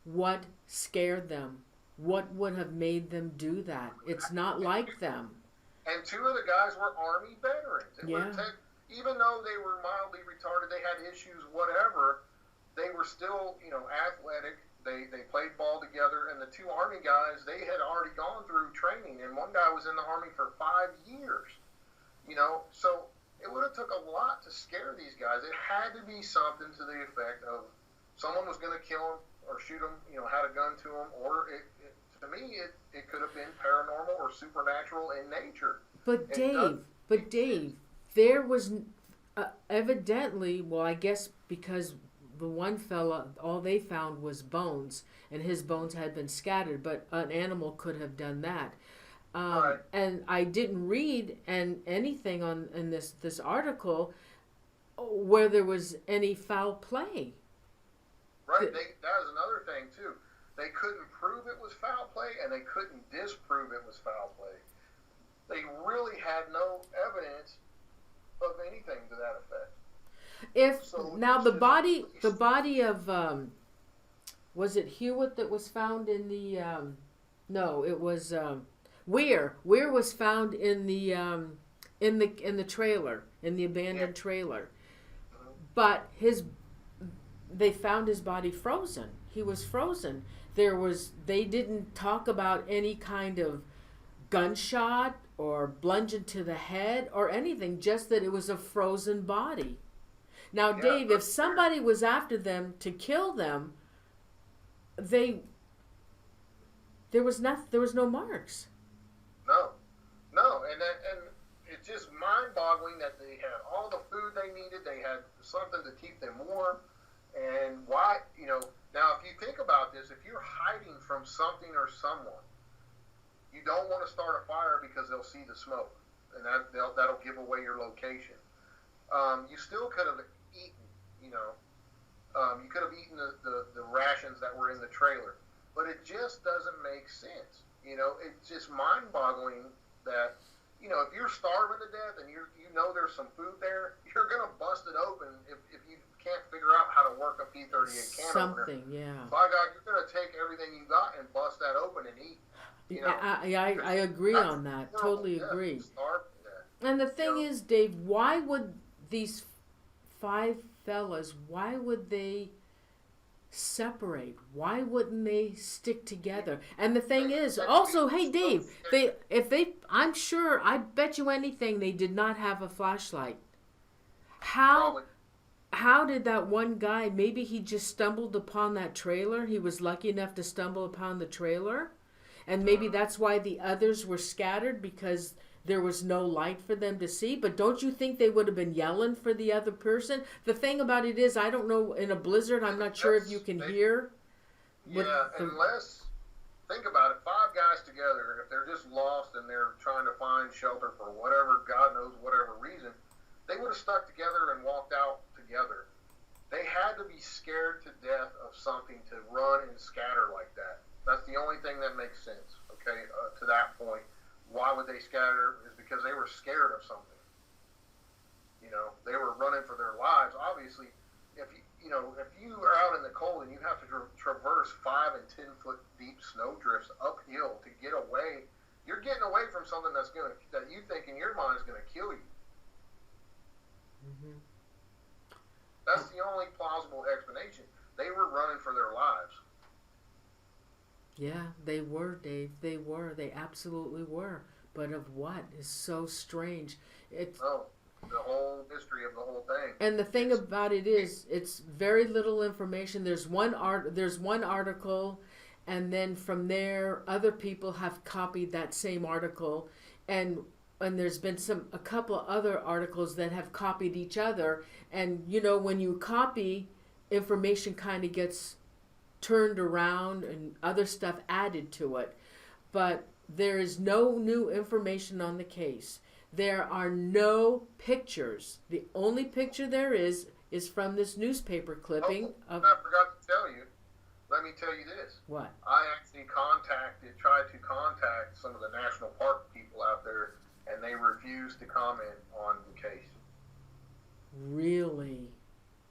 what scared them. What would have made them do that? It's not like them. And 2 of the guys were Army veterans. Even though they were mildly retarded, they had issues, whatever, they were still, athletic. They played ball together. And the 2 Army guys, they had already gone through training. And 1 guy was in the Army for 5 years. So it would have took a lot to scare these guys. It had to be something to the effect of someone was going to kill them, or shoot them, had a gun to them, or to me, it could have been paranormal or supernatural in nature. But Dave, there was evidently, well, I guess because the one fella, all they found was bones, and his bones had been scattered, but an animal could have done that. Right. And I didn't read anything in this article where there was any foul play. Right. That was another thing too. They couldn't prove it was foul play, and they couldn't disprove it was foul play. They really had no evidence of anything to that effect. The body of was it Huett that was found in the no, it was Weiher was found in the trailer, in the abandoned trailer. But they found his body frozen. He was frozen. They didn't talk about any kind of gunshot or bludgeon to the head or anything, just that it was a frozen body. Now, Dave, if somebody was after them to kill them, there was no marks. No, and it's just mind-boggling that they had all the food they needed. They had something to keep them warm, and why? Now if you think about this, if you're hiding from something or someone, you don't want to start a fire because they'll see the smoke, and that'll give away your location. You still could have eaten, you could have eaten the rations that were in the trailer, but it just doesn't make sense. It's just mind-boggling that, if you're starving to death and there's some food there, you're going to bust it open if you can't figure out how to work a P38 can something opener. Yeah. By God, you're going to take everything you got and bust that open and eat. I agree on that. Totally agree. And the thing is, Dave, why would these 5 fellas, why would they separate? Why wouldn't they stick together? And the thing is, also, hey Dave, I'm sure, I bet you anything they did not have a flashlight. How did that one guy, maybe he just stumbled upon that trailer? He was lucky enough to stumble upon the trailer, and maybe that's why the others were scattered, because there was no light for them to see. But don't you think they would have been yelling for the other person? The thing about it is, I don't know, in a blizzard, I'm not sure if you can hear. Unless, think about it, 5 guys together, if they're just lost and they're trying to find shelter for whatever, God knows whatever reason, they would have stuck together and walked out together. They had to be scared to death of something to run and scatter like that. That's the only thing that makes sense, okay, to that point. Why would they scatter? Is because they were scared of something. They were running for their lives. Obviously, if you are out in the cold and you have to traverse 5 and 10 foot deep snow drifts uphill to get away, you're getting away from something that you think in your mind is going to kill you. Mm-hmm. That's the only plausible explanation. They were running for their lives. Yeah, they were, Dave. They were. They absolutely were. But of what is so strange? The whole history of the whole thing. And the thing about it is, it's very little information. There's one article, and then from there, other people have copied that same article, and there's been a couple other articles that have copied each other. And when you copy, information kind of gets turned around and other stuff added to it. But there is no new information on the case. There are no pictures. The only picture there is from this newspaper clipping. I forgot to tell you. Let me tell you this. What? I actually tried to contact some of the national park people out there, and they refused to comment on the case. Really?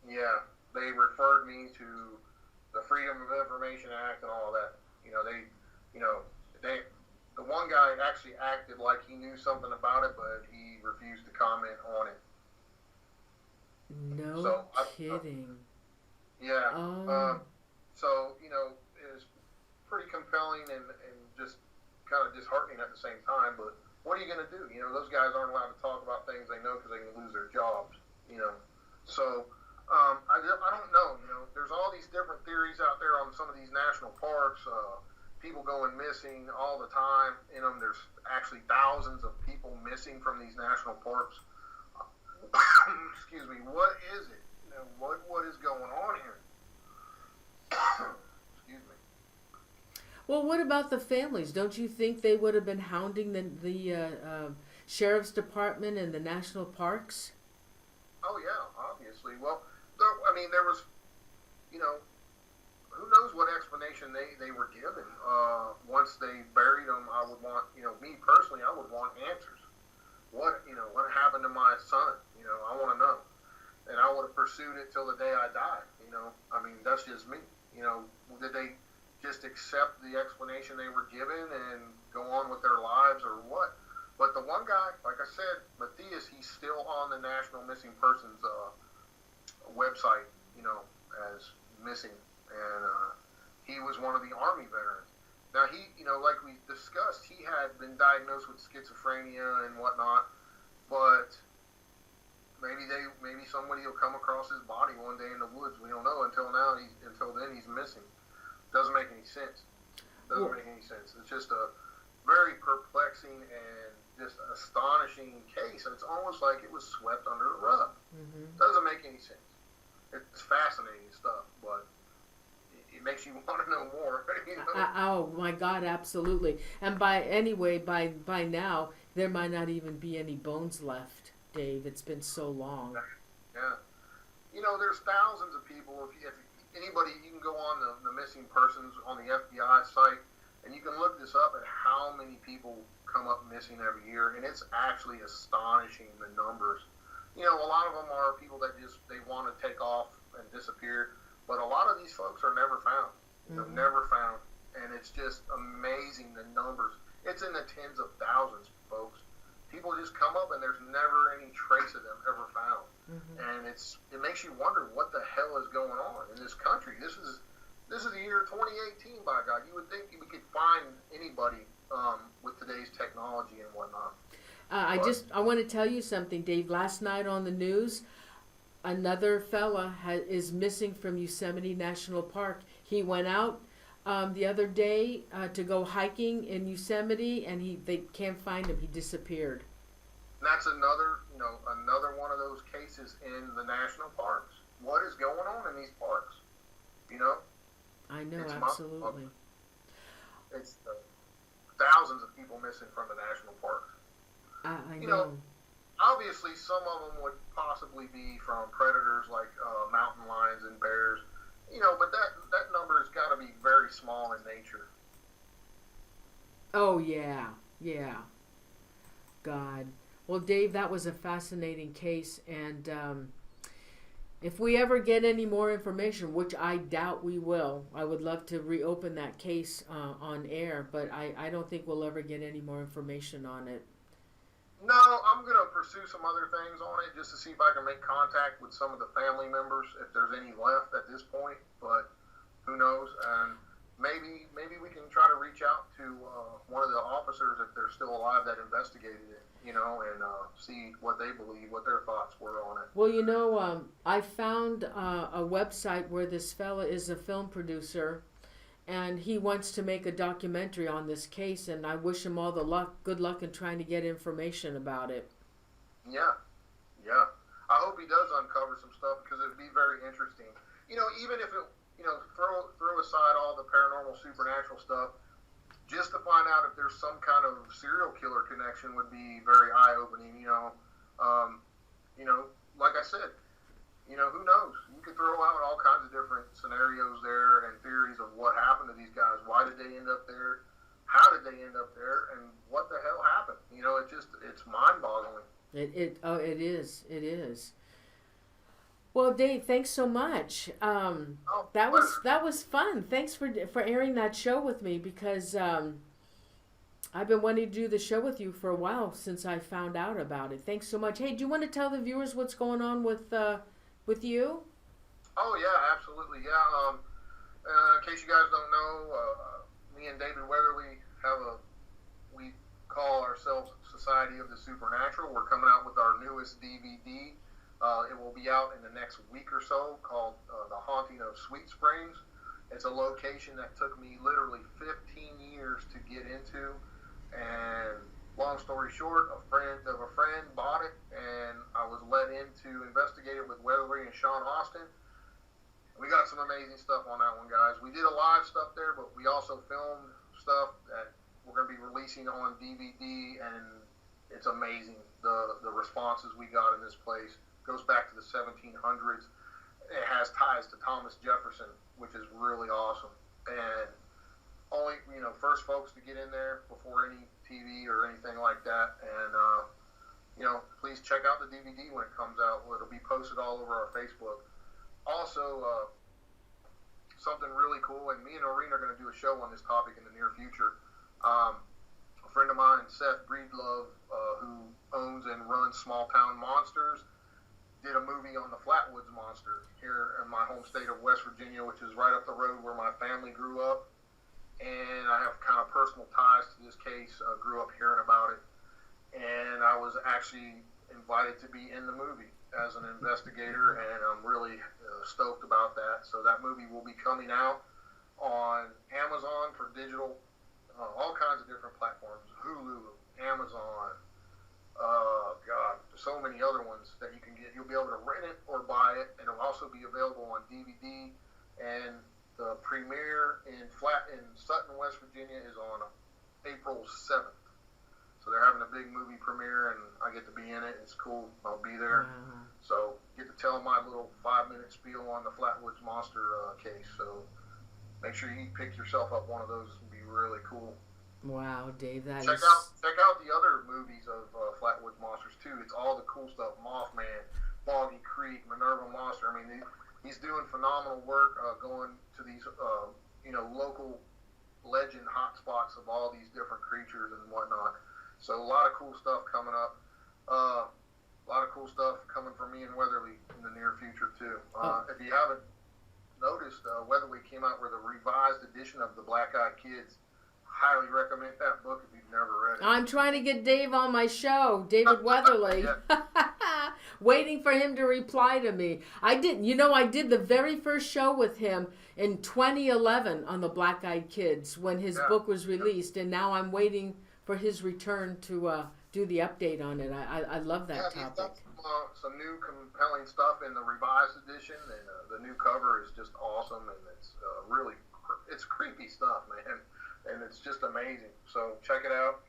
Yeah. They referred me to the Freedom of Information Act and all that. The one guy actually acted like he knew something about it, but he refused to comment on it. No kidding. Yeah. It was pretty compelling and just kind of disheartening at the same time. But what are you going to do? Those guys aren't allowed to talk about things they know because they can lose their jobs. So I don't know. There's all these different theories out there on some of people going missing all the time in them. There's actually thousands of people missing from these national parks. Excuse me. What is it? What is going on here? Excuse me. Well, what about the families? Don't you think they would have been hounding the sheriff's department and the national parks? Oh yeah, obviously. Well, there was, who knows what explanation they were given. Once they buried them, I would want, me personally, I would want answers. What happened to my son? I want to know. And I would have pursued it till the day I died. That's just me. Did they just accept the explanation they were given and go on with their lives or what? But the one guy, like I said, Mathias, he's still on the National Missing Persons website, as missing. And he was one of the Army veterans. Now, he, like we discussed, he had been diagnosed with schizophrenia and whatnot, but maybe somebody will come across his body one day in the woods. We don't know. Until then, he's missing. Doesn't make any sense. It's just a very perplexing and just astonishing case. And it's almost like it was swept under the rug. Mm-hmm. Doesn't make any sense. It's fascinating stuff, but it makes you want to know more. Oh my God, absolutely. And by now, there might not even be any bones left, Dave. It's been so long. Yeah. There's thousands of people. If anybody, you can go on the missing persons on the FBI site, and you can look this up at how many people come up missing every year, and it's actually astonishing, the numbers. A lot of them are people that they want to take off and disappear, but a lot of these folks are never found. Never found, and it's just amazing, the numbers. It's in the tens of thousands, folks. People just come up and there's never any trace of them ever found. Mm-hmm. And it makes you wonder what the hell is going on in this country. This is the year 2018, by God. You would think we could find anybody with today's technology and whatnot. I want to tell you something, Dave. Last night on the news, another fella is missing from Yosemite National Park. He went out the other day to go hiking in Yosemite, and they can't find him. He disappeared. And that's another one of those cases in the national parks. What is going on in these parks? I know, absolutely. It's thousands of people missing from the national parks. I know. Obviously, some of them would possibly be from predators like mountain lions and bears. But that number has got to be very small in nature. Oh, yeah. God. Well, Dave, that was a fascinating case, and if we ever get any more information, which I doubt we will, I would love to reopen that case on air, but I don't think we'll ever get any more information on it. No, I'm going to pursue some other things on it just to see if I can make contact with some of the family members, if there's any left at this point, but who knows. And maybe we can try to reach out to one of the officers, if they're still alive, that investigated it, and see what they believe, what their thoughts were on it. Well, I found a website where this fella is a film producer, and he wants to make a documentary on this case, and I wish him all the good luck in trying to get information about it. Yeah. I hope he does uncover some stuff, because it would be very interesting. Even if it, throw aside all the paranormal, supernatural stuff, just to find out if there's some kind of serial killer connection would be very eye-opening. Like I said, who knows? You could throw out all kinds of different scenarios there and theories of what happened to these guys. Why did they end up there? How did they end up there? And what the hell happened? It's mind-boggling. It is. Well, Dave, thanks so much. That was fun. Thanks for airing that show with me, because I've been wanting to do the show with you for a while since I found out about it. Thanks so much. Hey, do you want to tell the viewers what's going on with you? Oh yeah, absolutely. Yeah. In case you guys don't know, me and David Weatherly we call ourselves Society of the Supernatural. We're coming out with our newest DVD. It will be out in the next week or so, called The Haunting of Sweet Springs. It's a location that took me literally 15 years to get into, and long story short, a friend of a friend bought it, and I was led in to investigate it with Weatherly and Sean Austin. We got some amazing stuff on that one, guys. We did a live stuff there, but we also filmed stuff that we're going to be releasing on DVD, and it's amazing. The responses we got in this place goes back to the 1700s. It has ties to Thomas Jefferson, which is really awesome. And only, first folks to get in there before any TV or anything like that. And, please check out the DVD when it comes out. It'll be posted all over our Facebook. Also, something really cool, and me and Noreen are going to do a show on this topic in the near future. A friend of mine, Seth Breedlove, who owns and runs Small Town Monsters, did a movie on the Flatwoods Monster here in my home state of West Virginia, which is right up the road where my family grew up. And I have kind of personal ties to this case. Grew up hearing about it. And I was actually invited to be in the movie as an investigator, and I'm really stoked about that. So that movie will be coming out on Amazon for digital, all kinds of different platforms, Hulu, Amazon, so many other ones that you can get. You'll be able to rent it or buy it, and it'll also be available on DVD. And the premiere in Sutton, West Virginia is on April 7th. So they're having a big movie premiere, and I get to be in it. It's cool. I'll be there. Wow. So get to tell my little 5-minute spiel on the Flatwoods Monster case. So make sure you pick yourself up one of those. It would be really cool. Wow, Dave, Check out the other movies of Flatwoods Monsters too. It's all the cool stuff: Mothman, Boggy Creek, Minerva Monster. I mean, he's doing phenomenal work going to these local legend hotspots of all these different creatures and whatnot. So a lot of cool stuff coming up. A lot of cool stuff coming from me and Weatherly in the near future too. If you haven't noticed, Weatherly came out with a revised edition of the Black Eyed Kids. Highly recommend that book if you've never read it. I'm trying to get Dave on my show, David Weatherly. Waiting for him to reply to me. I did the very first show with him in 2011 on the Black Eyed Kids when his book was released, and now I'm waiting for his return to do the update on it. I love that topic. He's got some new compelling stuff in the revised edition, and the new cover is just awesome, and it's it's creepy stuff, man. And it's just amazing. So check it out.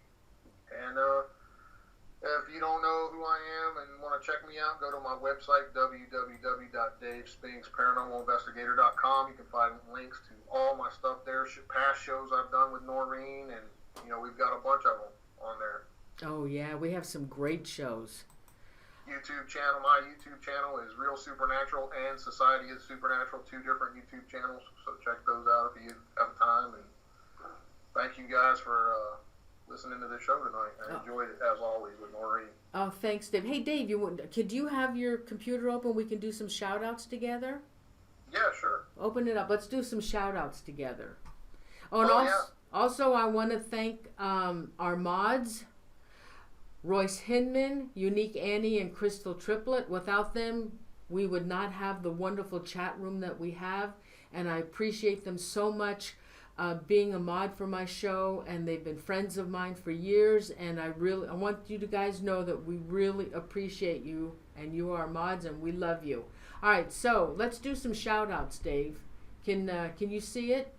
And if you don't know who I am and want to check me out, go to my website, www.davespinks.paranormalinvestigator.com. You can find links to all my stuff there, past shows I've done with Noreen, and we've got a bunch of them on there. Oh yeah, we have some great shows. YouTube channel. My YouTube channel is Real Supernatural and Society of Supernatural, 2 different YouTube channels. So check those out if you have time. And thank you guys for listening to the show tonight. I enjoyed it as always with Noreen. Oh, thanks, Dave. Hey, Dave, could you have your computer open? We can do some shout-outs together. Yeah, sure. Open it up. Let's do some shout-outs together. Oh, and also, I want to thank our mods, Royce Hinman, Unique Annie, and Crystal Triplet. Without them, we would not have the wonderful chat room that we have, and I appreciate them so much being a mod for my show, and they've been friends of mine for years, and I want you to guys know that we really appreciate you, and you are mods, and we love you. All right, so let's do some shout-outs, Dave. Can you see it?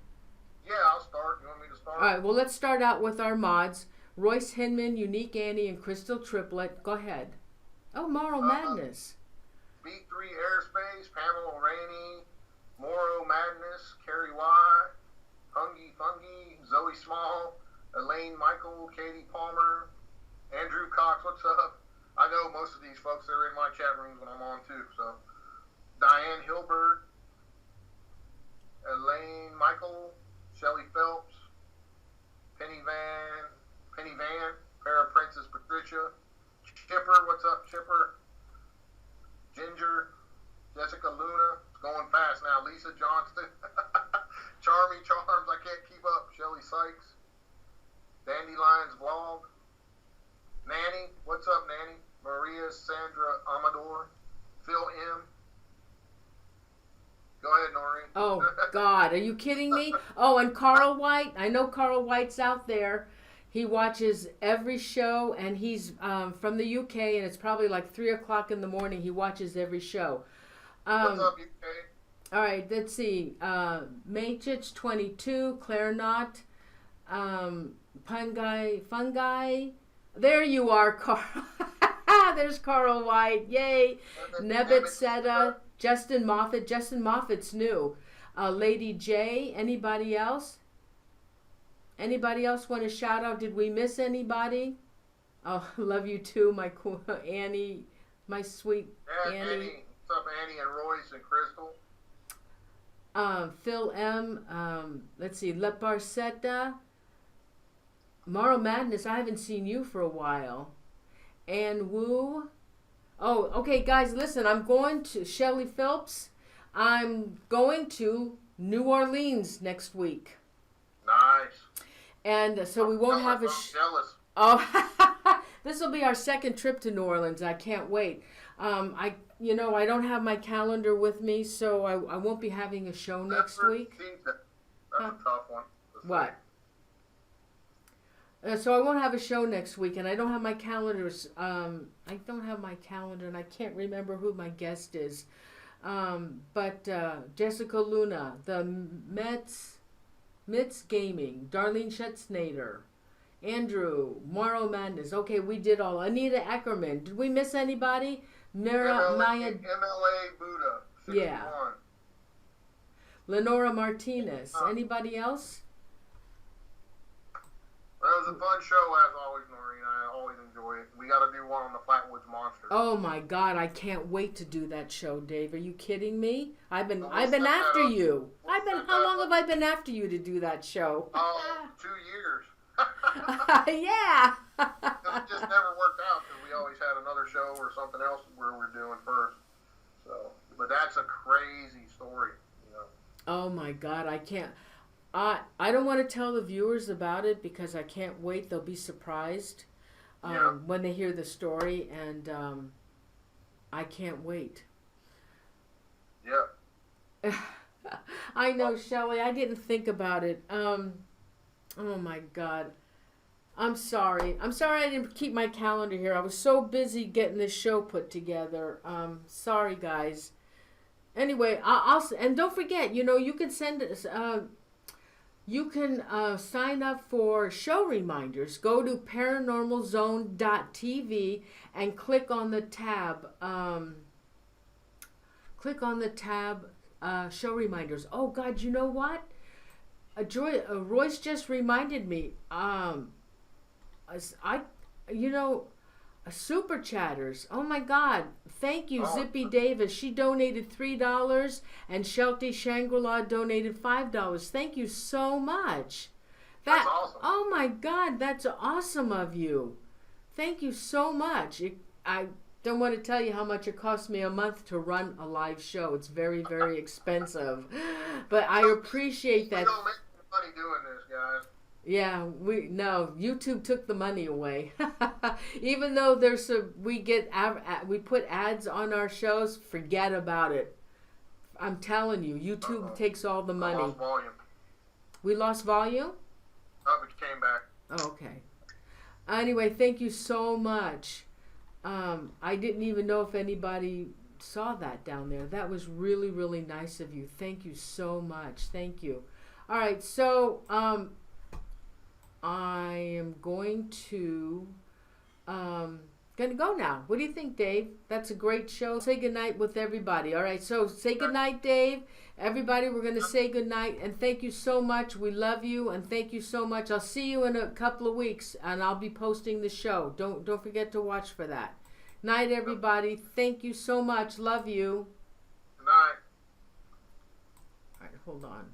Yeah, I'll start. You want me to start? All right, well, let's start out with our mods. Royce Hinman, Unique Annie, and Crystal Triplet. Go ahead. Oh, Moral Madness. B3 Airspace, Pamela Rainey, Moro Madness, Carrie Y, Fungi, Zoe Small, Elaine Michael, Katie Palmer, Andrew Cox, what's up? I know most of these folks are in my chat rooms when I'm on too, so. Diane Hilbert, Elaine Michael, Shelly Phelps, Penny Van, Para Princess Patricia, Chipper, what's up, Chipper? Ginger, Jessica Luna, it's going fast now, Lisa Johnston, Charmy Charms, I can't keep up, Shelly Sykes, Dandelions Vlog, Nanny, what's up, Nanny? Maria Sandra Amador, Phil M, Go ahead, Noreen. Oh, God. Are you kidding me? Oh, and Carl White. I know Carl White's out there. He watches every show, and he's from the UK, and it's probably like 3 o'clock in the morning. He watches every show. What's up, UK? All right, let's see. Matrix 22, Clairnot, Fungi. There you are, Carl. There's Carl White. Yay. Nebbit Seta, Justin Moffat. Justin Moffat's new. Lady J. Anybody else? Anybody else want to shout out? Did we miss anybody? Oh, love you too, my cool Annie, my sweet Annie. What's up, Annie and Royce and Crystal? Phil M. Let's see, Le Barcetta. Morrow Madness, I haven't seen you for a while. Ann Wu. Oh, okay, guys, listen, I'm going to Shelley Phelps. I'm going to New Orleans next week. Nice. And so we won't have a... jealous. Oh, this will be our second trip to New Orleans. I can't wait. I don't have my calendar with me, so I won't be having a show next week. That's a tough one. What? So I won't have a show next week, and I don't have my calendars. I don't have my calendar, and I can't remember who my guest is. But Jessica Luna, the Mitz Gaming, Darlene Schutznader, Andrew, Morrow Madness. Okay, we did all. Anita Eckerman. Did we miss anybody? Maya. MLA Buddha. 61. Yeah. Lenora Martinez. Anybody else? Well, it was a fun show as always, Noreen. I always enjoy it. We got to do one on the Flatwoods Monster. Oh my God, I can't wait to do that show, Dave. Are you kidding me? I've been after you. How long have I been after you to do that show? 2 years. Yeah. It just never worked out because we always had another show or something else where we're doing first. So, but that's a crazy story, you know. Oh my God, I can't. I don't want to tell the viewers about it because I can't wait. They'll be surprised when they hear the story, and I can't wait. Yeah. I know, Shelley. I didn't think about it. Oh my God. I'm sorry. I'm sorry I didn't keep my calendar here. I was so busy getting this show put together. Sorry, guys. Anyway, and don't forget, you can send us. You can sign up for show reminders. Go to ParanormalZone.tv and click on the tab. Show reminders. Oh God, you know what? Royce just reminded me. Super chatters. Oh my God. Thank you, Zippy Davis. She donated $3 and Shelty Shangri-La donated $5. Thank you so much. That's awesome. Oh my God, that's awesome of you. Thank you so much. I don't want to tell you how much it costs me a month to run a live show. It's very, very expensive. But I appreciate that. We don't make money doing this, guys. Yeah, YouTube took the money away. Even though we put ads on our shows, forget about it. I'm telling you, YouTube takes all the money. Lost volume. We lost volume? Oh, it came back. Oh, okay. Anyway, thank you so much. I didn't even know if anybody saw that down there. That was really, really nice of you. Thank you so much. Thank you. All right, so I am going to go now. What do you think, Dave? That's a great show. Say goodnight with everybody. All right, so say goodnight, Dave. Everybody, we're going to say goodnight, and thank you so much. We love you, and thank you so much. I'll see you in a couple of weeks, and I'll be posting the show. Don't forget to watch for that. Night, everybody. Thank you so much. Love you. Good night. All right, hold on.